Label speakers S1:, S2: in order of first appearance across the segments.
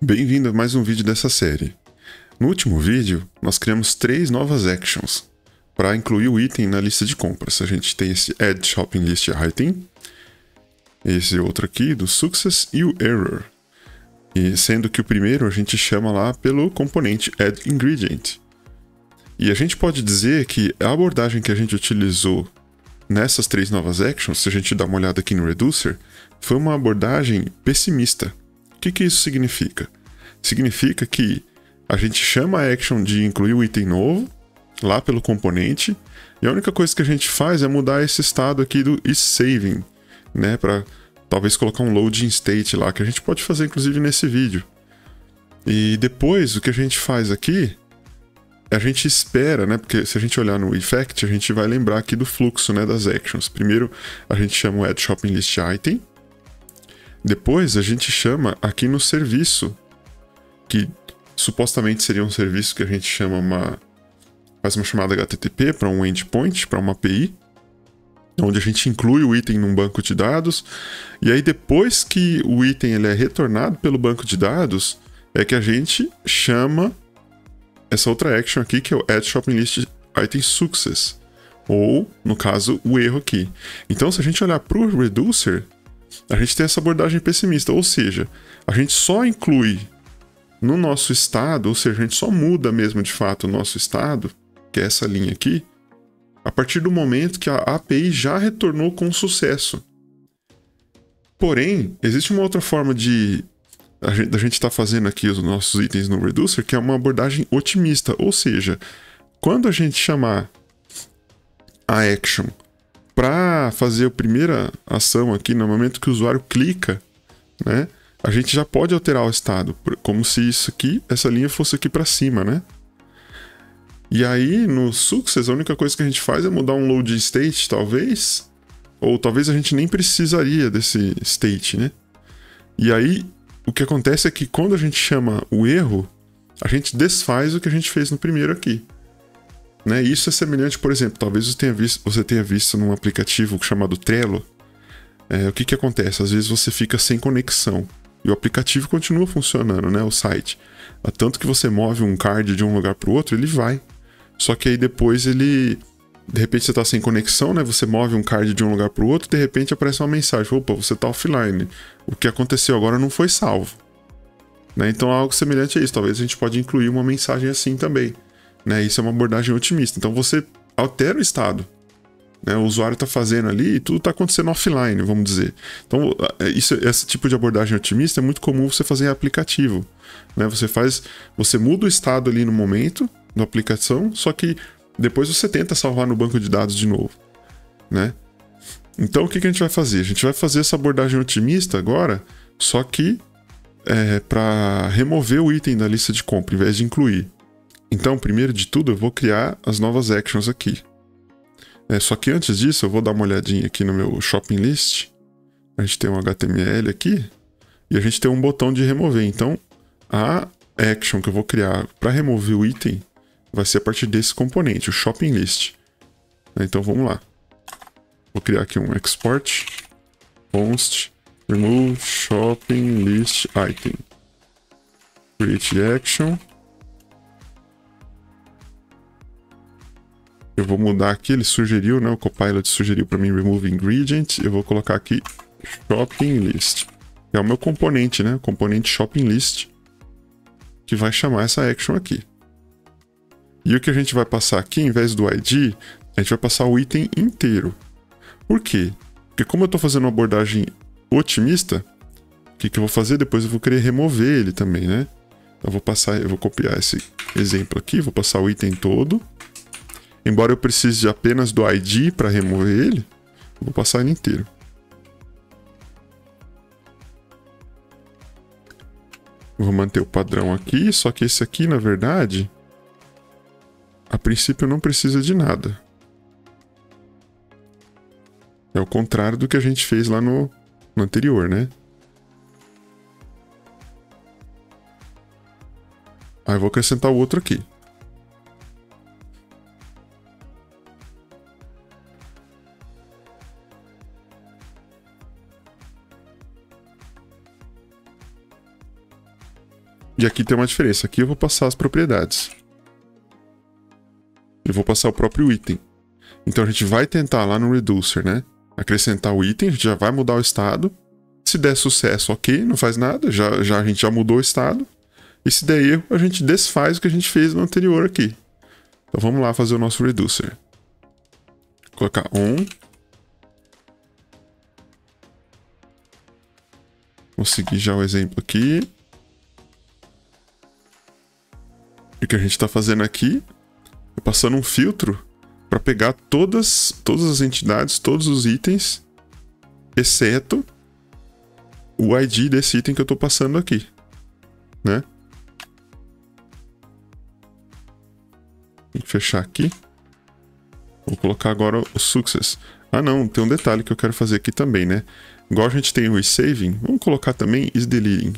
S1: Bem-vindo a mais um vídeo dessa série. No último vídeo, nós criamos 3 novas actions para incluir o item na lista de compras. A gente tem esse Add Shopping List Item, esse outro aqui do Success e o Error. E sendo que o primeiro a gente chama lá pelo componente Add Ingredient. E a gente pode dizer que a abordagem que a gente utilizou nessas 3 novas actions, se a gente dá uma olhada aqui no Reducer, foi uma abordagem pessimista. O que isso significa? Significa que a gente chama a action de incluir o item novo, lá pelo componente, e a única coisa que a gente faz é mudar esse estado aqui do isSaving, né, para talvez colocar um loading state lá, que a gente pode fazer inclusive nesse vídeo. E depois o que a gente faz aqui, a gente espera, né, porque se a gente olhar no effect, a gente vai lembrar aqui do fluxo, né, das actions. Primeiro a gente chama o Add Shopping List Item, depois a gente chama aqui no serviço, que supostamente seria um serviço que a gente chama faz uma chamada HTTP para um endpoint, para uma API, onde a gente inclui o item num banco de dados, e aí depois que o item ele é retornado pelo banco de dados, é que a gente chama essa outra action aqui, que é o Add Shopping List Item Success, ou, no caso, o erro aqui. Então, se a gente olhar para o Reducer, a gente tem essa abordagem pessimista, ou seja, a gente só inclui no nosso estado, ou seja, a gente só muda mesmo de fato o nosso estado, que é essa linha aqui, a partir do momento que a API já retornou com sucesso. Porém, existe uma outra forma da gente estar fazendo aqui os nossos itens no Reducer, que é uma abordagem otimista, ou seja, quando a gente chamar a action para fazer a primeira ação aqui, no momento que o usuário clica, né, a gente já pode alterar o estado, como se isso aqui, essa linha fosse aqui para cima, né? E aí, no Success, a única coisa que a gente faz é mudar um load state, talvez, ou talvez a gente nem precisaria desse state, né? E aí, o que acontece é que quando a gente chama o erro, a gente desfaz o que a gente fez no primeiro aqui. Né? Isso é semelhante, por exemplo, talvez você tenha visto num aplicativo chamado Trello, o que acontece? Às vezes você fica sem conexão e o aplicativo continua funcionando, né? O site. Tanto que você move um card de um lugar para o outro, ele vai. Só que aí depois de repente você está sem conexão, né? Você move um card de um lugar para o outro, de repente aparece uma mensagem: opa, você está offline. O que aconteceu agora não foi salvo. Né? Então algo semelhante a isso. Talvez a gente pode incluir uma mensagem assim também. Né? Isso é uma abordagem otimista. Então você altera o estado. Né? O usuário está fazendo ali e tudo está acontecendo offline, vamos dizer. Então esse tipo de abordagem otimista é muito comum você fazer em aplicativo. Né? Você muda o estado ali no momento da aplicação, só que depois você tenta salvar no banco de dados de novo. Né? Então o que a gente vai fazer? A gente vai fazer essa abordagem otimista agora, só que para remover o item da lista de compra, em vez de incluir. Então, primeiro de tudo, eu vou criar as novas actions aqui. Só que antes disso, eu vou dar uma olhadinha aqui no meu Shopping List. A gente tem um HTML aqui e a gente tem um botão de remover. Então, a action que eu vou criar para remover o item vai ser a partir desse componente, o Shopping List. Então, vamos lá. Vou criar aqui um export const remove shopping list item. Create action. Eu vou mudar aqui, ele sugeriu, né? O Copilot sugeriu para mim remove ingredient. Eu vou colocar aqui shopping list. É o meu componente, né? O componente shopping list, que vai chamar essa action aqui. E o que a gente vai passar aqui, em vez do ID, a gente vai passar o item inteiro. Por quê? Porque como eu estou fazendo uma abordagem otimista, o que eu vou fazer? Depois eu vou querer remover ele também, né? Eu vou copiar esse exemplo aqui, vou passar o item todo. Embora eu precise apenas do ID para remover ele, eu vou passar ele inteiro. Eu vou manter o padrão aqui, só que esse aqui, na verdade, a princípio não precisa de nada. É o contrário do que a gente fez lá no anterior, né? Aí eu vou acrescentar o outro aqui. E aqui tem uma diferença. Aqui eu vou passar as propriedades. Eu vou passar o próprio item. Então a gente vai tentar lá no Reducer, né? Acrescentar o item, a gente já vai mudar o estado. Se der sucesso, ok, não faz nada. A gente já mudou o estado. E se der erro, a gente desfaz o que a gente fez no anterior aqui. Então vamos lá fazer o nosso Reducer. Colocar on. Vou seguir já o exemplo aqui. O que a gente está fazendo aqui é passando um filtro para pegar todas as entidades, todos os itens, exceto o ID desse item que eu estou passando aqui, né? Vou fechar aqui. Vou colocar agora o success. Ah não, tem um detalhe que eu quero fazer aqui também, né? Igual a gente tem o saving, vamos colocar também is deleting.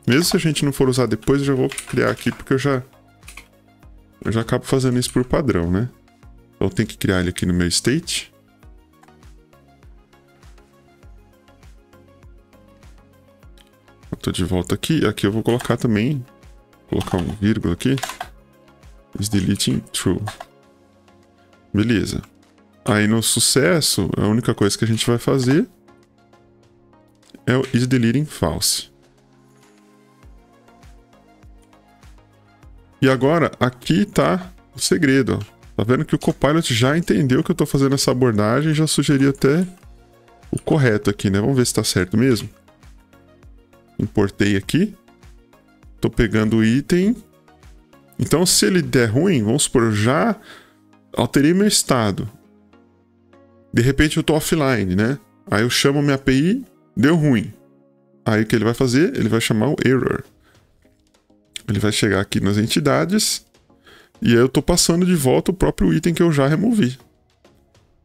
S1: Mesmo se a gente não for usar depois, eu já vou criar aqui porque eu já acabo fazendo isso por padrão, né? Então eu tenho que criar ele aqui no meu state. Eu tô de volta aqui. Aqui eu vou colocar também, colocar um vírgula aqui. Is deleting true. Beleza. Aí no sucesso, a única coisa que a gente vai fazer é o is deleting false. E agora, aqui tá o segredo, ó. Tá vendo que o Copilot já entendeu que eu tô fazendo essa abordagem e já sugeriu até o correto aqui, né? Vamos ver se tá certo mesmo. Importei aqui. Tô pegando o item. Então, se ele der ruim, vamos supor, eu já alterei meu estado. De repente eu tô offline, né? Aí eu chamo minha API, deu ruim. Aí o que ele vai fazer? Ele vai chamar o error. Ele vai chegar aqui nas entidades e aí eu tô passando de volta o próprio item que eu já removi,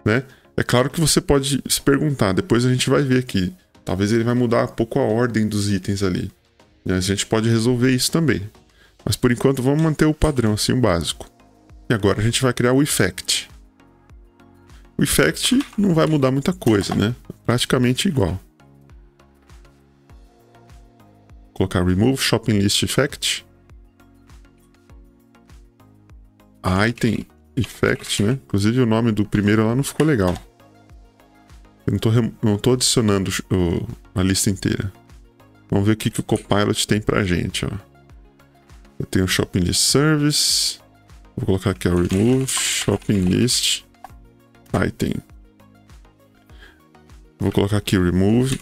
S1: né? É claro que você pode se perguntar, depois a gente vai ver aqui. Talvez ele vai mudar um pouco a ordem dos itens ali. E a gente pode resolver isso também. Mas por enquanto vamos manter o padrão, assim, o básico. E agora a gente vai criar o effect. O effect não vai mudar muita coisa, né? Praticamente igual. Vou colocar remove shopping list effect. Item effect, né? Inclusive o nome do primeiro lá não ficou legal. Eu não tô adicionando a lista inteira. Vamos ver o que o Copilot tem pra gente, ó. Eu tenho shopping list service. Vou colocar aqui, ó, remove shopping list item. Vou colocar aqui remove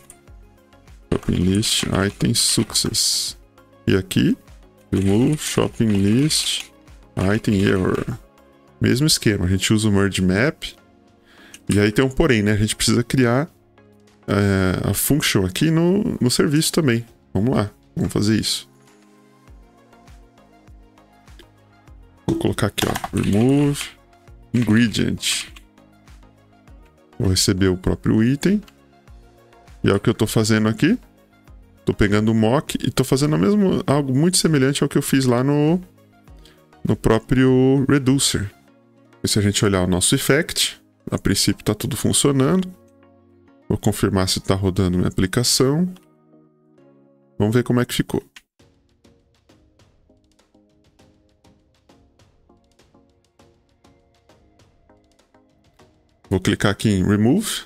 S1: shopping list item success. E aqui remove shopping list item error. Mesmo esquema, a gente usa o merge map. E aí tem um porém, né? A gente precisa criar a function aqui no serviço também. Vamos lá, vamos fazer isso. Vou colocar aqui, ó, remove ingredient. Vou receber o próprio item. E é o que eu tô fazendo aqui. Tô pegando o mock e tô fazendo algo muito semelhante ao que eu fiz lá no próprio Reducer. E se a gente olhar o nosso effect, a princípio está tudo funcionando. Vou confirmar se está rodando minha aplicação. Vamos ver como é que ficou. Vou clicar aqui em Remove.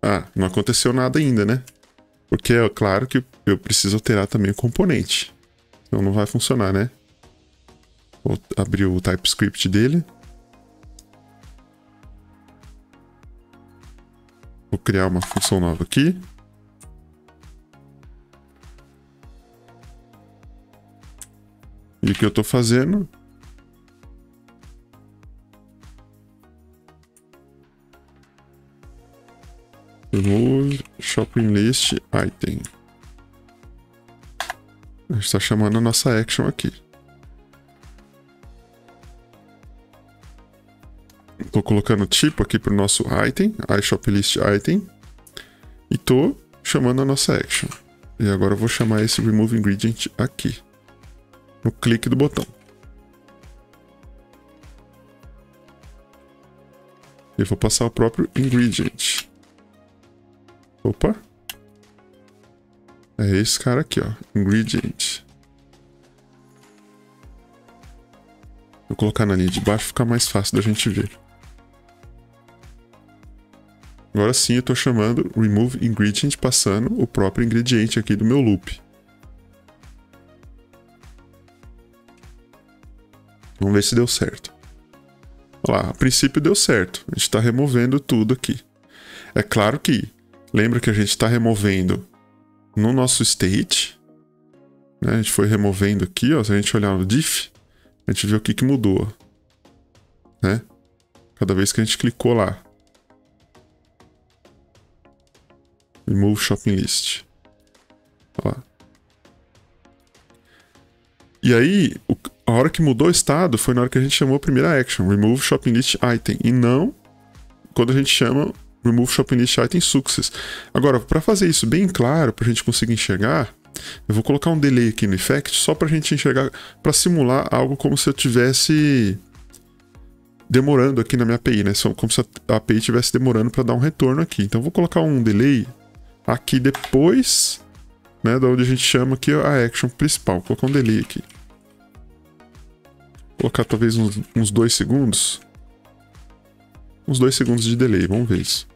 S1: Ah, não aconteceu nada ainda, né? Porque é claro que eu preciso alterar também o componente. Senão não vai funcionar, né? Vou abrir o TypeScript dele. Vou criar uma função nova aqui. E o que eu estou fazendo? Remove shopping list item. A gente está chamando a nossa action aqui. Estou colocando tipo aqui para o nosso item, iShopList item, e estou chamando a nossa action. E agora eu vou chamar esse remove ingredient aqui, no clique do botão. E vou passar o próprio ingredient. Opa! É esse cara aqui, ó, ingredient. Vou colocar na linha de baixo, fica mais fácil da gente ver. Agora sim eu estou chamando remove ingredient, passando o próprio ingrediente aqui do meu loop. Vamos ver se deu certo. Olha lá, a princípio deu certo. A gente está removendo tudo aqui. É claro que, lembra que a gente está removendo no nosso state, né? A gente foi removendo aqui, ó. Se a gente olhar no diff, a gente vê o que mudou, né? Cada vez que a gente clicou lá. Remove shopping list. Olha lá. E aí, a hora que mudou o estado foi na hora que a gente chamou a primeira action, remove shopping list item, e não quando a gente chama remove shopping list item success. Agora, para fazer isso bem claro, para a gente conseguir enxergar, eu vou colocar um delay aqui no effect só para a gente enxergar, para simular algo como se eu tivesse demorando aqui na minha API, né? Como se a API estivesse demorando para dar um retorno aqui. Então, eu vou colocar um delay aqui depois, né, da onde a gente chama aqui a action principal. Vou colocar um delay aqui. Vou colocar talvez uns 2 segundos. Uns 2 segundos de delay, vamos ver isso.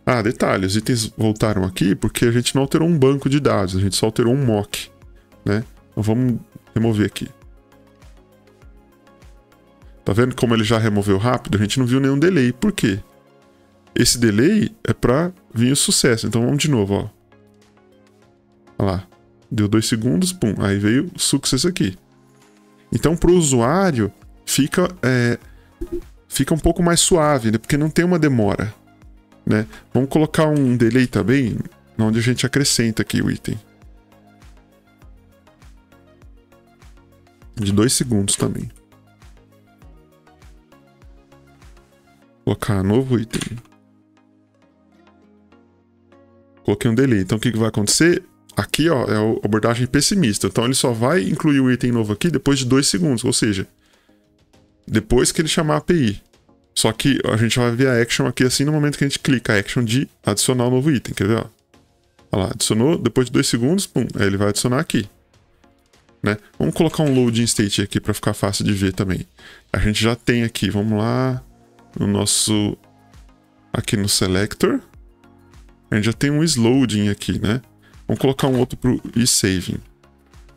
S1: Ah, detalhe, os itens voltaram aqui porque a gente não alterou um banco de dados, a gente só alterou um mock, né? Então vamos remover aqui. Tá vendo como ele já removeu rápido? A gente não viu nenhum delay. Por quê? Esse delay é para vir o sucesso. Então vamos de novo, ó. Olha lá. Deu 2 segundos, pum. Aí veio o success aqui. Então para o usuário fica um pouco mais suave, né? Porque não tem uma demora, né? Vamos colocar um delay também, onde a gente acrescenta aqui o item. De 2 segundos também. Colocar novo item. Coloquei um delay. Então o que vai acontecer? Aqui, ó, é a abordagem pessimista. Então ele só vai incluir o item novo aqui depois de 2 segundos. Ou seja, depois que ele chamar a API. Só que a gente vai ver a action aqui assim no momento que a gente clica a action de adicionar o novo item. Quer ver? Ó? Olha lá, adicionou. Depois de 2 segundos, pum. Aí ele vai adicionar aqui. Né? Vamos colocar um loading state aqui para ficar fácil de ver também. A gente já tem aqui, vamos lá, no nosso... Aqui no selector. A gente já tem um isloading aqui, né? Vamos colocar um outro pro isSaving.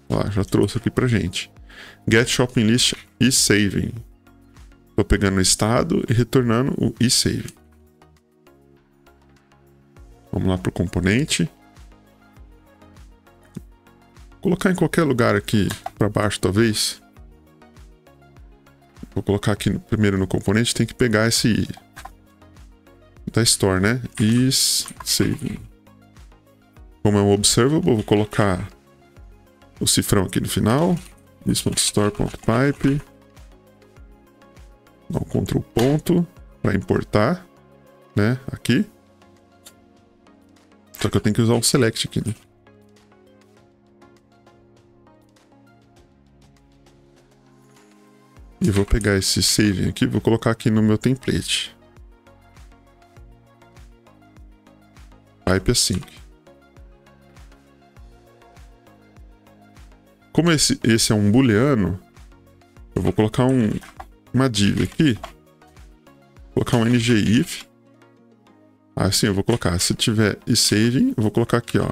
S1: Ó, já trouxe aqui pra gente. Get shopping list isSaving. Tô pegando o estado e retornando o isSaving. Vamos lá pro componente. Vou colocar em qualquer lugar aqui para baixo, talvez. Vou colocar aqui primeiro no componente, tem que pegar esse da store, né? isSaving. Como é um observable, vou colocar o cifrão aqui no final. is.store.pipe. Dá um Ctrl ponto para importar, né? Aqui. Só que eu tenho que usar um select aqui, né? E vou pegar esse saving aqui, vou colocar aqui no meu template. Pipe async. Como esse é um booleano, eu vou colocar uma div aqui. Vou colocar um ngIf. Assim eu vou colocar, se tiver isSaving, eu vou colocar aqui, ó.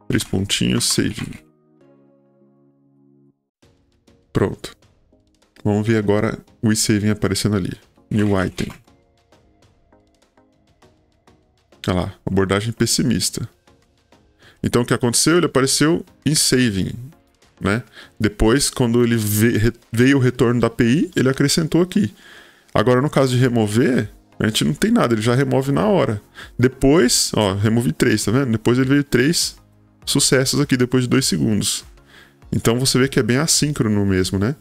S1: 3 pontinhos, saving. Pronto. Vamos ver agora o isSaving aparecendo ali. New item. Olha lá, abordagem pessimista. Então o que aconteceu? Ele apareceu em saving, né? Depois, quando ele veio o retorno da API, ele acrescentou aqui. Agora, no caso de remover, a gente não tem nada, ele já remove na hora. Depois, ó, remove 3, tá vendo? Depois ele veio 3 sucessos aqui, depois de 2 segundos. Então você vê que é bem assíncrono mesmo, né?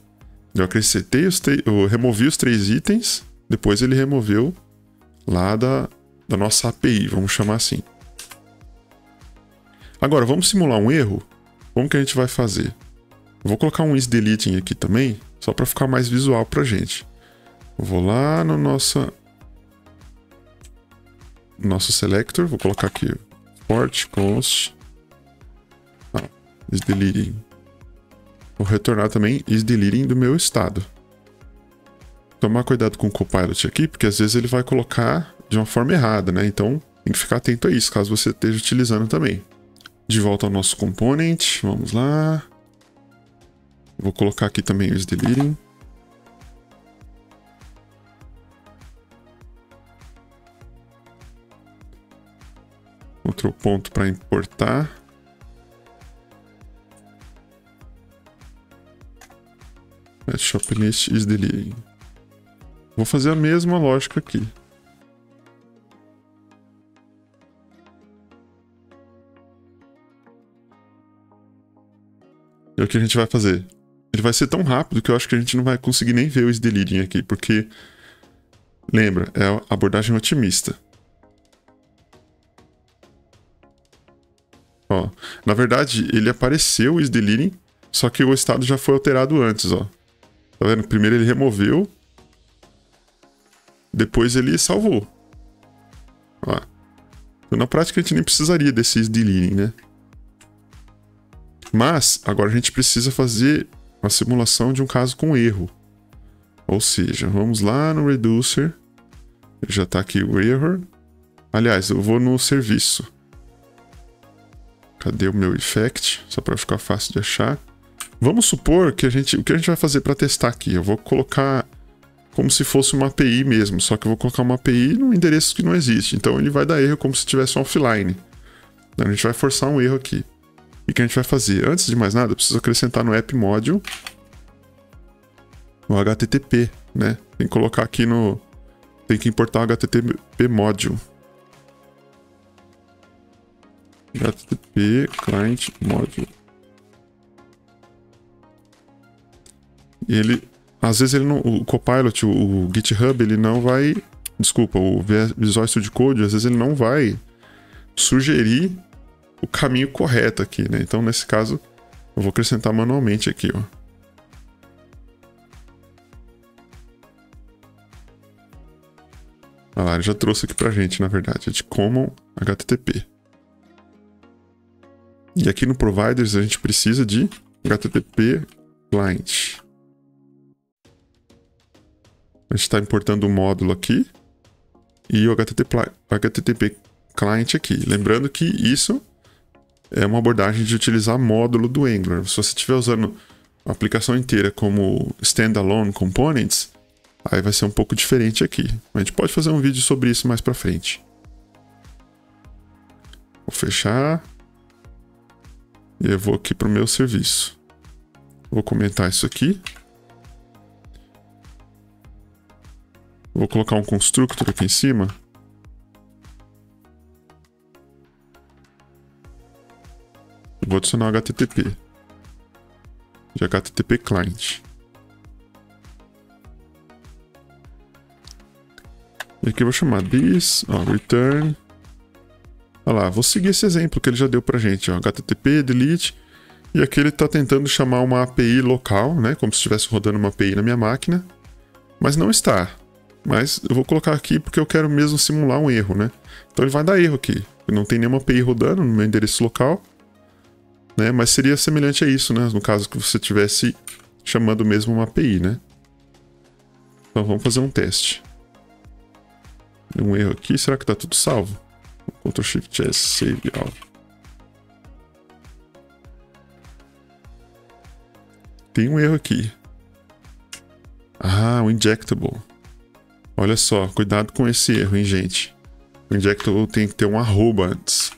S1: Eu acrescentei eu removi os 3 itens, depois ele removeu lá da nossa API, vamos chamar assim. Agora, vamos simular um erro? Como que a gente vai fazer? Eu vou colocar um isDeleting aqui também, só para ficar mais visual pra gente. Eu vou lá no nosso selector, vou colocar aqui port const isDeleting vou retornar também isDeleting do meu estado. Tomar cuidado com o Copilot aqui, porque às vezes ele vai colocar de uma forma errada, né? Então tem que ficar atento a isso, caso você esteja utilizando também. De volta ao nosso component, vamos lá. Vou colocar aqui também o isDeleting. Outro ponto para importar. Shoplist isDeleting. Vou fazer a mesma lógica aqui. E o que a gente vai fazer? Ele vai ser tão rápido que eu acho que a gente não vai conseguir nem ver o isDeleting aqui, porque, lembra, é a abordagem otimista. Ó, na verdade, ele apareceu o isDeleting, só que o estado já foi alterado antes, ó. Tá vendo? Primeiro ele removeu, depois ele salvou. Ó. Então, na prática, a gente nem precisaria desse isDeleting, né? Mas, agora a gente precisa fazer uma simulação de um caso com erro. Ou seja, vamos lá no Reducer. Já está aqui o error. Aliás, eu vou no serviço. Cadê o meu effect? Só para ficar fácil de achar. Vamos supor que o que a gente vai fazer para testar aqui? Eu vou colocar como se fosse uma API mesmo, só que eu vou colocar uma API num endereço que não existe. Então ele vai dar erro como se estivesse offline. Então, a gente vai forçar um erro aqui. E o que a gente vai fazer? Antes de mais nada, eu preciso acrescentar no app module o HTTP, né? Tem que colocar aqui no... Tem que importar o HTTP module. HTTP client module. E ele... Às vezes ele não... O Copilot, o GitHub, ele não vai... Desculpa, o Visual Studio Code, às vezes ele não vai sugerir o caminho correto aqui, né? Então, nesse caso, eu vou acrescentar manualmente aqui, ó. Ah lá, ele já trouxe aqui pra gente, na verdade. É de Common HTTP. E aqui no Providers a gente precisa de HTTP Client. A gente está importando o módulo aqui e o HTTP Client aqui. Lembrando que isso é uma abordagem de utilizar módulo do Angular. Se você estiver usando a aplicação inteira como standalone components, aí vai ser um pouco diferente aqui. A gente pode fazer um vídeo sobre isso mais para frente. Vou fechar. E eu vou aqui para o meu serviço. Vou comentar isso aqui. Vou colocar um constructor aqui em cima. Vou adicionar o HTTP. De HTTP Client. E aqui eu vou chamar this, ó, return. Olha lá, vou seguir esse exemplo que ele já deu pra gente, ó, HTTP, delete. E aqui ele está tentando chamar uma API local, né, como se estivesse rodando uma API na minha máquina. Mas não está. Mas eu vou colocar aqui porque eu quero mesmo simular um erro, né. Então ele vai dar erro aqui. Não tem nenhuma API rodando no meu endereço local. Né, mas seria semelhante a isso, né, no caso que você estivesse chamando mesmo uma API, né. Então vamos fazer um teste. Deu um erro aqui, será que está tudo salvo? Ctrl Shift S, save all. Tem um erro aqui. Ah, o injectable. Olha só, cuidado com esse erro, hein, gente. O injectable tem que ter um arroba antes.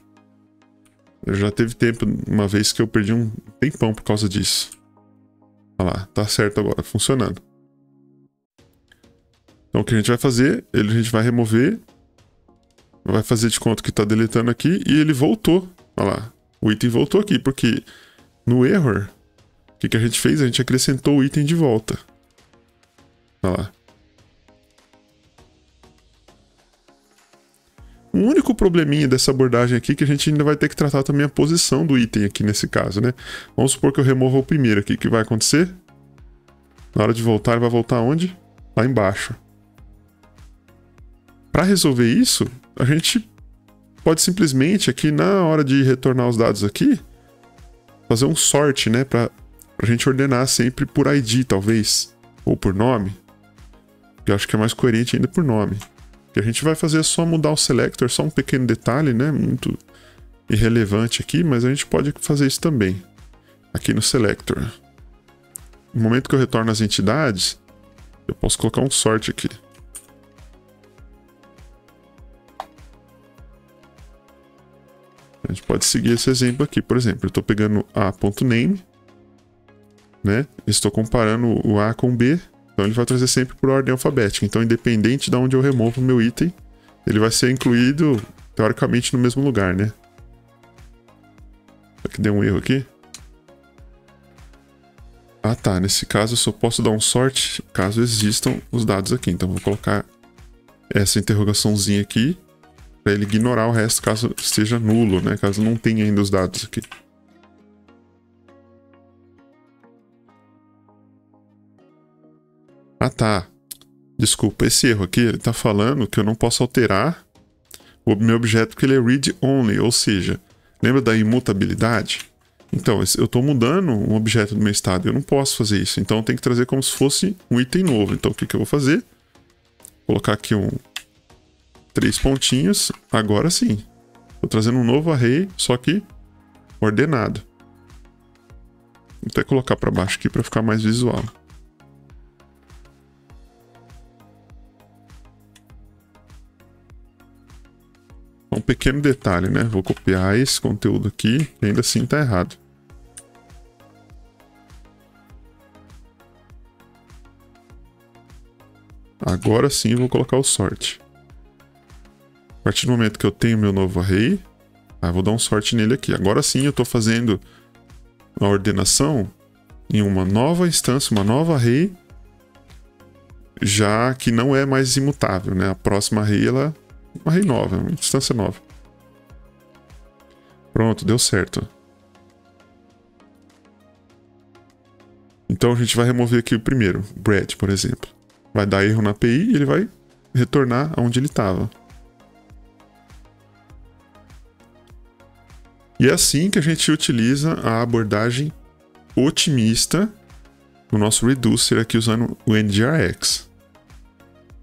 S1: Eu já teve tempo, uma vez que eu perdi um tempão por causa disso. Olha lá, tá certo agora, funcionando. Então o que a gente vai fazer, a gente vai remover, vai fazer de conta que está deletando aqui e ele voltou. Olha lá, o item voltou aqui, porque no error, o que a gente fez? A gente acrescentou o item de volta. Olha lá. O único probleminha dessa abordagem aqui é que a gente ainda vai ter que tratar também a posição do item aqui nesse caso, né? Vamos supor que eu remova o primeiro aqui, o que vai acontecer? Na hora de voltar, ele vai voltar onde? Lá embaixo. Para resolver isso, a gente pode simplesmente aqui na hora de retornar os dados aqui, fazer um sort, né, para Pra gente ordenar sempre por ID, talvez, ou por nome. Eu acho que é mais coerente ainda por nome. O que a gente vai fazer é só mudar o selector, só um pequeno detalhe, né? Muito irrelevante aqui, mas a gente pode fazer isso também. Aqui no selector. No momento que eu retorno as entidades, eu posso colocar um sort aqui. A gente pode seguir esse exemplo aqui. Por exemplo, eu estou pegando a.name, né? Estou comparando o A com o B. Então ele vai trazer sempre por ordem alfabética. Então, independente de onde eu removo o meu item, ele vai ser incluído, teoricamente, no mesmo lugar, né? Será que deu um erro aqui? Ah, tá. Nesse caso, eu só posso dar um sort caso existam os dados aqui. Então, vou colocar essa interrogaçãozinha aqui para ele ignorar o resto caso esteja nulo, né? Caso não tenha ainda os dados aqui. Ah, tá. Desculpa, esse erro aqui, ele tá falando que eu não posso alterar o meu objeto porque ele é read-only, ou seja, lembra da imutabilidade? Então, eu estou mudando um objeto do meu estado, eu não posso fazer isso, então eu tenho que trazer como se fosse um item novo. Então, o que eu vou fazer? Vou colocar aqui 3 pontinhos, agora sim. Estou trazendo um novo array, só que ordenado. Vou até colocar para baixo aqui para ficar mais visual. Um pequeno detalhe, né? Vou copiar esse conteúdo aqui, e ainda assim tá errado. Agora sim vou colocar o sort. A partir do momento que eu tenho meu novo array, vou dar um sort nele aqui. Agora sim eu estou fazendo a ordenação em uma nova instância, uma nova array, já que não é mais imutável, né? A próxima array, ela uma array nova, uma instância nova. Pronto, deu certo. Então a gente vai remover aqui o primeiro, Brad, por exemplo. Vai dar erro na API e ele vai retornar aonde ele estava. E é assim que a gente utiliza a abordagem otimista no nosso Reducer aqui usando o NGRX.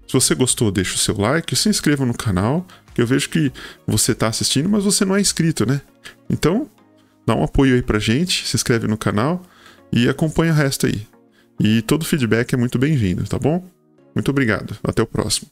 S1: Se você gostou, deixa o seu like, se inscreva no canal, que eu vejo que você está assistindo, mas você não é inscrito, né? Então, dá um apoio aí pra gente, se inscreve no canal e acompanha o resto aí. E todo feedback é muito bem-vindo, tá bom? Muito obrigado, até o próximo.